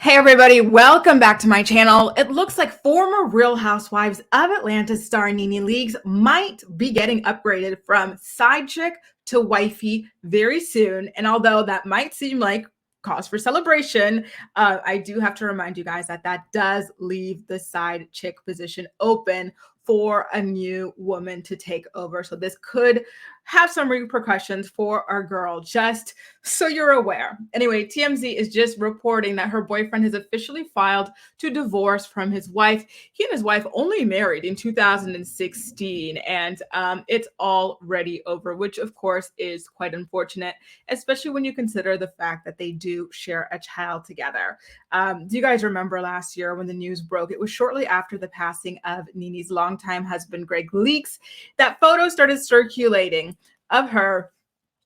Hey everybody, welcome back to my channel. It looks like former Real Housewives of Atlanta star Nene Leakes might be getting upgraded from side chick to wifey very soon. And although that might seem like cause for celebration, I do have to remind you guys that that does leave the side chick position open for a new woman to take over. So this could have some repercussions for our girl, just so you're aware. Anyway, TMZ is just reporting that her boyfriend has officially filed to divorce from his wife. He and his wife only married in 2016, and it's already over, which of course is quite unfortunate, especially when you consider the fact that they do share a child together. Do you guys remember last year when the news broke? It was shortly after the passing of Nene's longtime husband, Greg Leakes, that photos started circulating of her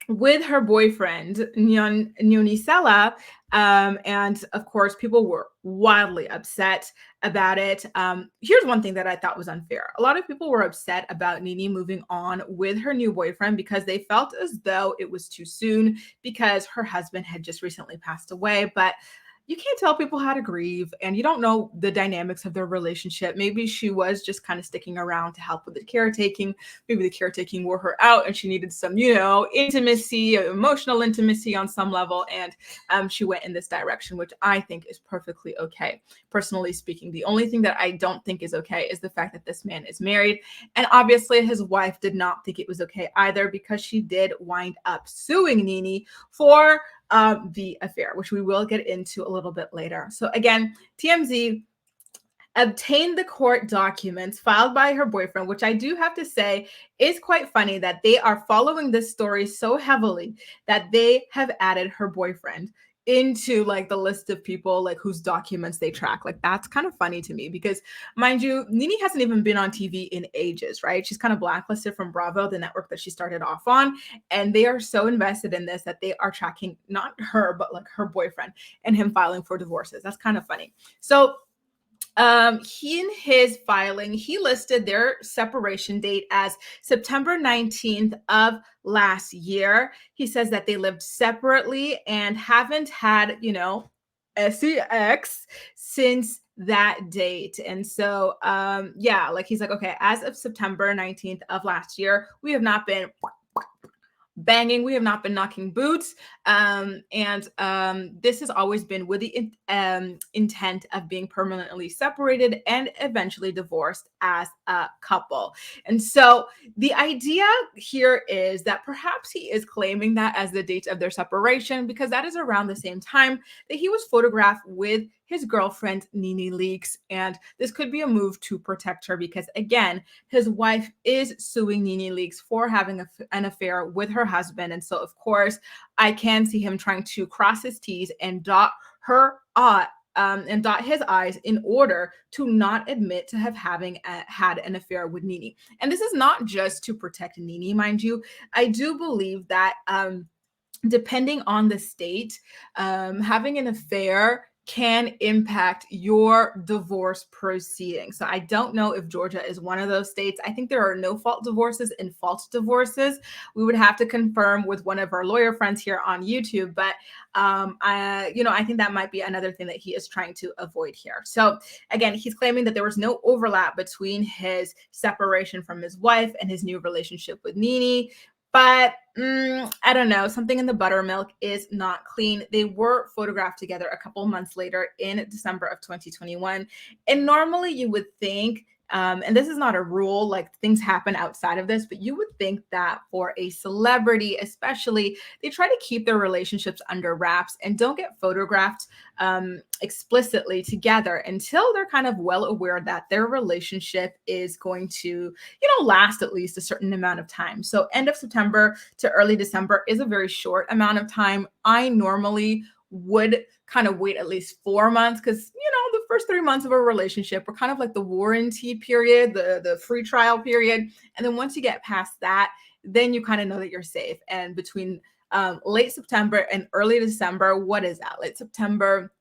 with her boyfriend, Nyonisela. And of course, people were wildly upset about it. Here's one thing that I thought was unfair. A lot of people were upset about Nene moving on with her new boyfriend because they felt as though it was too soon because her husband had just recently passed away. But you can't tell people how to grieve, and you don't know the dynamics of their relationship. Maybe she was just kind of sticking around to help with the caretaking. Maybe the caretaking wore her out and she needed some, intimacy, emotional intimacy on some level. And she went in this direction, which I think is perfectly okay. Personally speaking, the only thing that I don't think is okay is the fact that this man is married. And obviously his wife did not think it was okay either, because she did wind up suing Nene for the affair, which we will get into a little bit later. So again, TMZ obtained the court documents filed by her boyfriend, which I do have to say is quite funny that they are following this story so heavily that they have added her boyfriend into like the list of people like whose documents they track. Like, that's kind of funny to me because, mind you, Nene hasn't even been on TV in ages, right? She's kind of blacklisted from Bravo, the network that she started off on, and they are so invested in this that they are tracking not her but like her boyfriend and him filing for divorces. That's kind of funny. So he, in his filing, he listed their separation date as September 19th of last year. He says that they lived separately and haven't had, sex since that date. And so, yeah, like he's like, okay, as of September 19th of last year, we have not been banging, we have not been knocking boots, and this has always been with the intent of being permanently separated and eventually divorced as a couple. And so the idea here is that perhaps he is claiming that as the date of their separation because that is around the same time that he was photographed with his girlfriend Nene Leakes, and this could be a move to protect her because, again, his wife is suing Nene Leakes for having an affair with her husband. And so, of course, I can see him trying to cross his T's and dot his I's in order to not admit to having had an affair with Nene. And this is not just to protect Nene, mind you. I do believe that depending on the state, having an affair can impact your divorce proceedings. So I don't know if Georgia is one of those states. I think there are no fault divorces and fault divorces. We would have to confirm with one of our lawyer friends here on YouTube, but I think that might be another thing that he is trying to avoid here. So again, he's claiming that there was no overlap between his separation from his wife and his new relationship with Nene. But I don't know, something in the buttermilk is not clean. They were photographed together a couple months later in December of 2021. And normally you would think, and this is not a rule, like things happen outside of this, but you would think that for a celebrity, especially, they try to keep their relationships under wraps and don't get photographed explicitly together until they're kind of well aware that their relationship is going to, last at least a certain amount of time. So end of September to early December is a very short amount of time. I normally would kind of wait at least 4 months because, the first 3 months of a relationship are kind of like the warranty period, the free trial period. And then once you get past that, then you kind of know that you're safe. And between late September and early December, what is that? September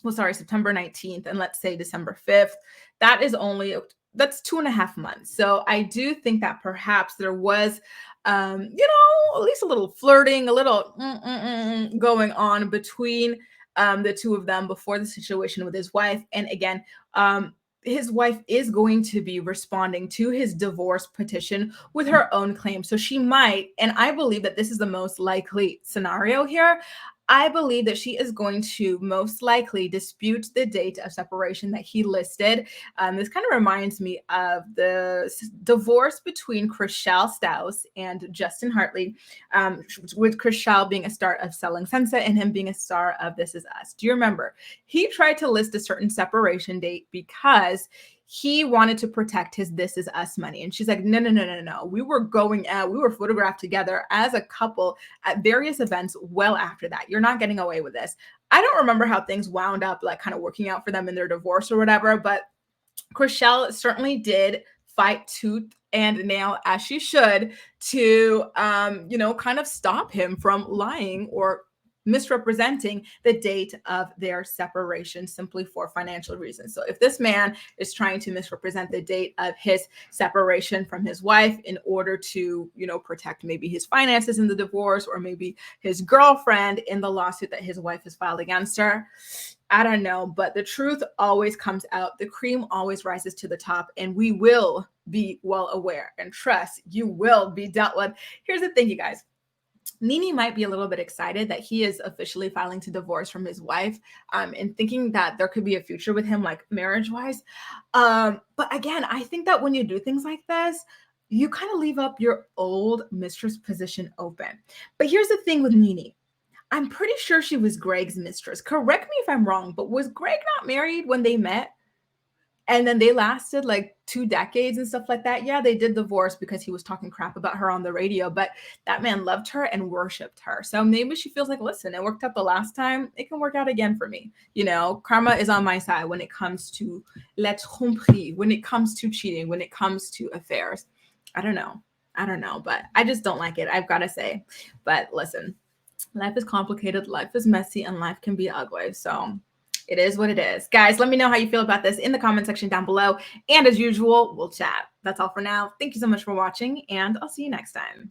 19th and let's say December 5th, that's 2.5 months. So I do think that perhaps there was, at least a little flirting, a little going on between the two of them before the situation with his wife. And again, his wife is going to be responding to his divorce petition with her own claim. So she might, and I believe that this is the most likely scenario here. I believe that she is going to most likely dispute the date of separation that he listed. This kind of reminds me of the divorce between Chriselle Staus and Justin Hartley, with Chriselle being a star of Selling Sunset and him being a star of This Is Us. Do you remember? He tried to list a certain separation date because he wanted to protect his This Is Us money. And she's like, no, no, no, no, no. We were going out. We were photographed together as a couple at various events well after that. You're not getting away with this. I don't remember how things wound up, like kind of working out for them in their divorce or whatever, but Chriselle certainly did fight tooth and nail, as she should, to, kind of stop him from lying or misrepresenting the date of their separation simply for financial reasons. So if this man is trying to misrepresent the date of his separation from his wife in order to, protect maybe his finances in the divorce, or maybe his girlfriend in the lawsuit that his wife has filed against her, I don't know, but the truth always comes out. The cream always rises to the top, and we will be well aware, and trust, you will be dealt with. Here's the thing, you guys. Nene might be a little bit excited that he is officially filing to divorce from his wife, and thinking that there could be a future with him, like marriage-wise. But again, I think that when you do things like this, you kind of leave up your old mistress position open. But here's the thing with Nene. I'm pretty sure she was Greg's mistress. Correct me if I'm wrong, but was Greg not married when they met? And then they lasted like 2 decades and stuff like that. Yeah, they did divorce because he was talking crap about her on the radio, but that man loved her and worshiped her. So maybe she feels like, listen, it worked out the last time. It can work out again for me. Karma is on my side when it comes to la tromperie, when it comes to cheating, when it comes to affairs. I don't know, but I just don't like it, I've got to say. But listen, life is complicated, life is messy, and life can be ugly. So it is what it is. Guys, let me know how you feel about this in the comment section down below. And as usual, we'll chat. That's all for now. Thank you so much for watching, and I'll see you next time.